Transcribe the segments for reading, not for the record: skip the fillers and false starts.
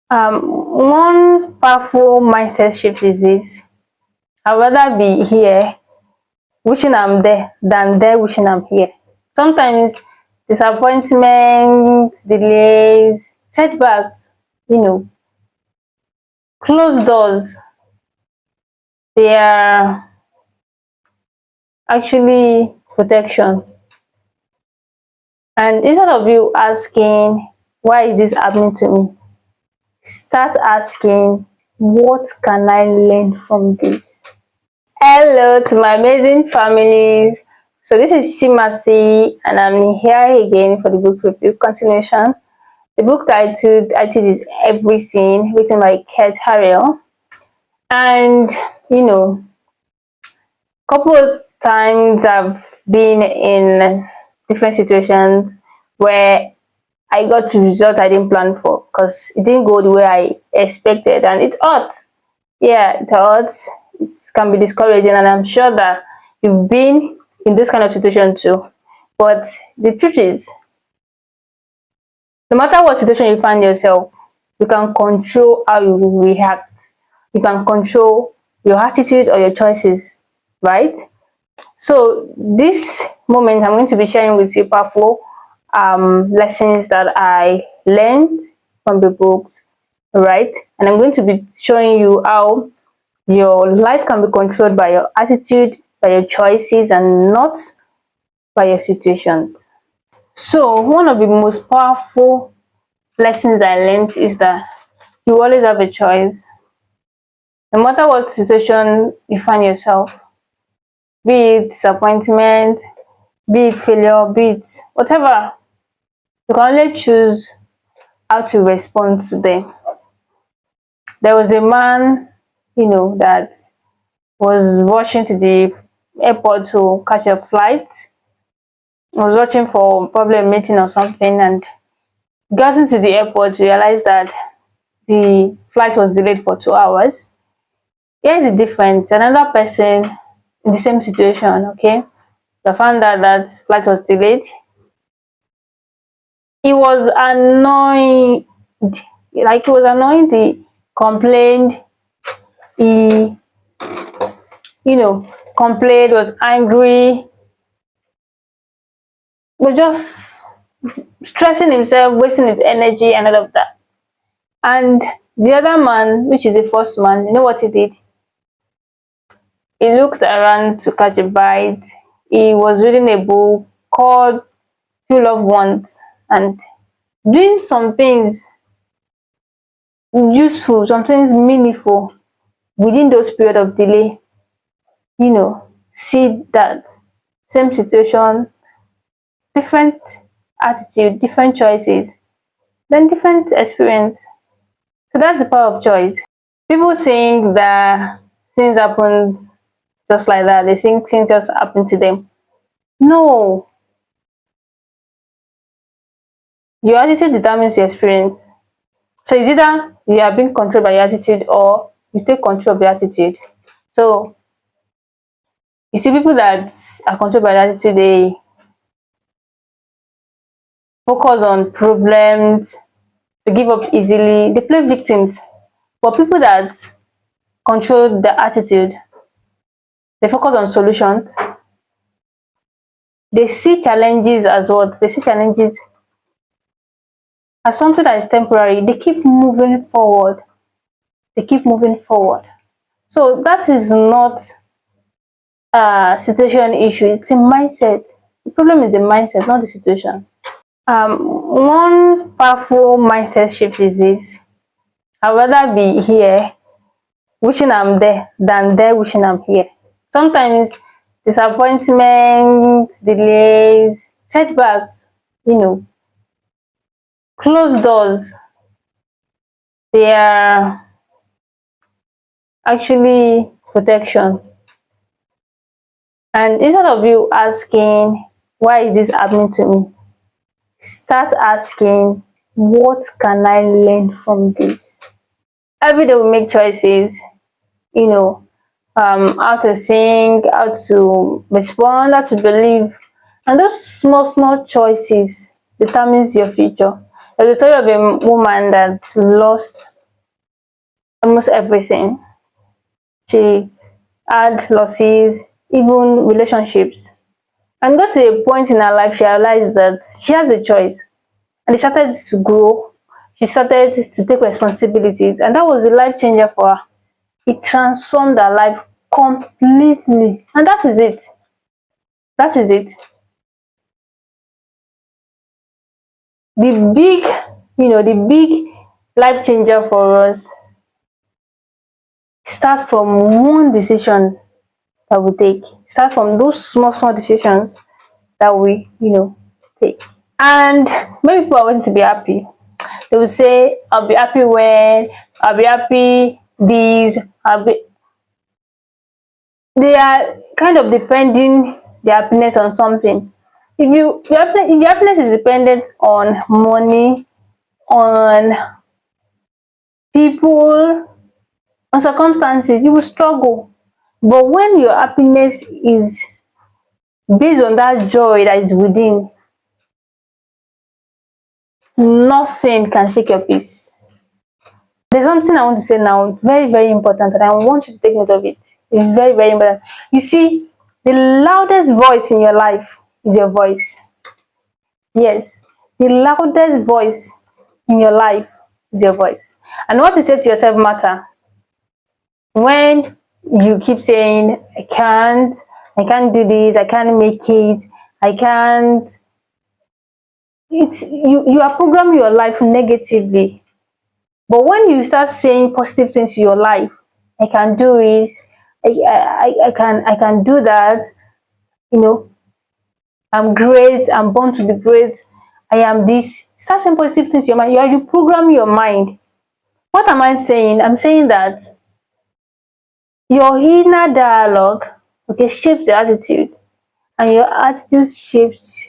One powerful mindset shift is this: I'd rather be here wishing I'm there than there wishing I'm here. Sometimes disappointments, delays, setbacks, you know, closed doors, they are actually protection. And instead of you asking, why is this happening to me? Start asking, what can I learn from this? Hello to my amazing families. So this is Chimasi and I'm here again for the book review continuation. The book titled I Teach is Everything, written by Kate Harrell. And you know, couple of times I've been in different situations where I got to result I didn't plan for because it didn't go the way I expected, and it hurts. Yeah, it hurts. It can be discouraging, and I'm sure that you've been in this kind of situation too. But the truth is, no matter what situation you find yourself, you can control how you react. You can control your attitude or your choices, right? So this moment, I'm going to be sharing with you powerful lessons that I learned from the books, right? And I'm going to be showing you how your life can be controlled by your attitude, by your choices, and not by your situations. So one of the most powerful lessons I learned is that you always have a choice. No matter what situation you find yourself, be it disappointment, be it failure, be it whatever, you can only choose how to respond to them. There was a man, that was rushing to the airport to catch a flight. He was watching for probably a meeting or something, and got into the airport, realized that the flight was delayed for 2 hours. Here's the difference. Another person in the same situation, okay, they found out that flight was delayed. He was annoyed, he was annoyed. He complained. He, complained, was angry, was just stressing himself, wasting his energy, and all of that. And the other man, which is the first man, you know what he did? He looked around to catch a bite. He was reading a book called Few Loved Ones and doing some things useful, some things meaningful within those period of delay. See that same situation, different attitude, different choices, then different experience. So that's the power of choice. People think that things happen just like that. They think things just happen to them. No, your attitude determines your experience. So it's either you are being controlled by your attitude or you take control of your attitude. So you see people that are controlled by their attitude, they focus on problems, they give up easily, they play victims. But people that control the attitude, they focus on solutions. They see challenges as what? They see challenges as something that is temporary. They keep moving forward. They keep moving forward. So that is not a situation issue. It's a mindset. The problem is the mindset, not the situation. One powerful mindset shift is this: I'd rather be here wishing I'm there than there wishing I'm here. Sometimes disappointments, delays, setbacks, closed doors, they are actually protection. And instead of you asking, why is this happening to me? Start asking, what can I learn from this? Every day we make choices, how to think, how to respond, how to believe. And those small choices determines your future. There's a story of a woman that lost almost everything. She had losses, even relationships. And got to a point in her life she realized that she has a choice. And she started to grow. She started to take responsibilities. And that was a life changer for her. It transformed her life completely. And that is it. That is it. The big, the big life changer for us starts from one decision that we take. Start from those small, small decisions that we, take. And many people are going to be happy. They will say, I'll be happy when, I'll be happy this, I'll be. They are kind of depending their happiness on something. If your happiness is dependent on money, on people, on circumstances, you will struggle. But when your happiness is based on that joy that is within, nothing can shake your peace. There's something I want to say now, very, very important, and I want you to take note of it. It's very, very important. You see, the loudest voice in your life is your voice. Yes, the loudest voice in your life is your voice. And what you say to yourself matter. When you keep saying, I can't do this, I can't make it, I can't, you are programming your life negatively. But when you start saying positive things to your life, I can do it, I can do that, you know, I'm great, I'm born to be great, I am this. Start saying positive things to your mind. You program your mind. What am I saying? I'm saying that your inner dialogue, okay, shapes your attitude, and your attitude shapes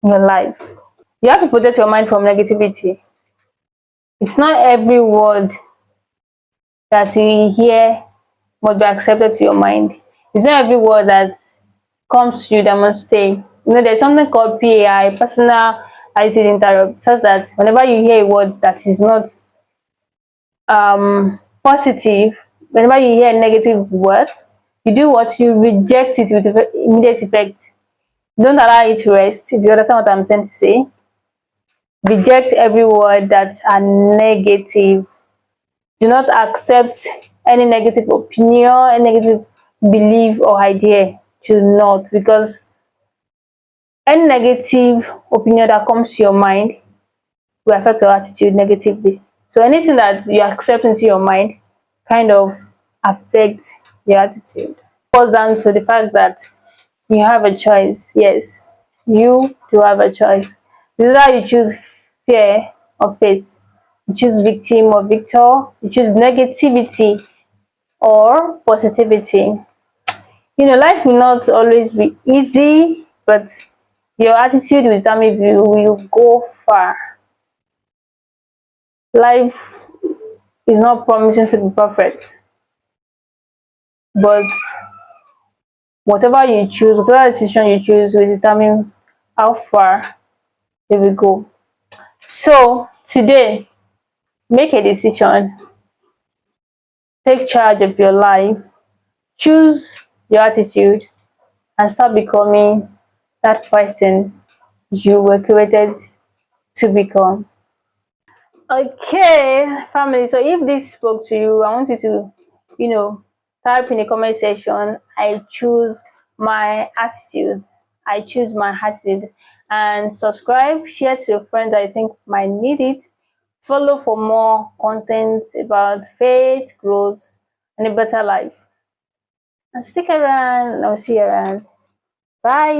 your life. You have to protect your mind from negativity. It's not every word that you hear must be accepted to your mind. It's not every word that comes to you that must stay. There's something called PAI, personal attitude interrupt, such that whenever you hear a word that is not positive, whenever you hear negative words, you do what? You reject it with immediate effect. Don't allow it to rest. If you understand what I'm trying to say, reject every word that's a negative. Do not accept any negative opinion, any negative belief or idea. Do not, because any negative opinion that comes to your mind will affect your attitude negatively. So anything that you accept into your mind kind of affects your attitude. Boils down to the fact that you have a choice. Yes, you do have a choice. Either you choose fear or faith. You choose victim or victor. You choose negativity or positivity. Life will not always be easy, but your attitude will determine if you will go far. Life is not promising to be perfect, but whatever you choose, whatever decision you choose will determine how far they will go. So today, make a decision, take charge of your life, choose your attitude, and start becoming that person you were created to become. Okay, family. So if this spoke to you, I want you to, type in the comment section, I choose my attitude. I choose my attitude. And subscribe, share to your friends that you think might need it. Follow for more content about faith, growth, and a better life. And stick around, and I'll see you around. Bye.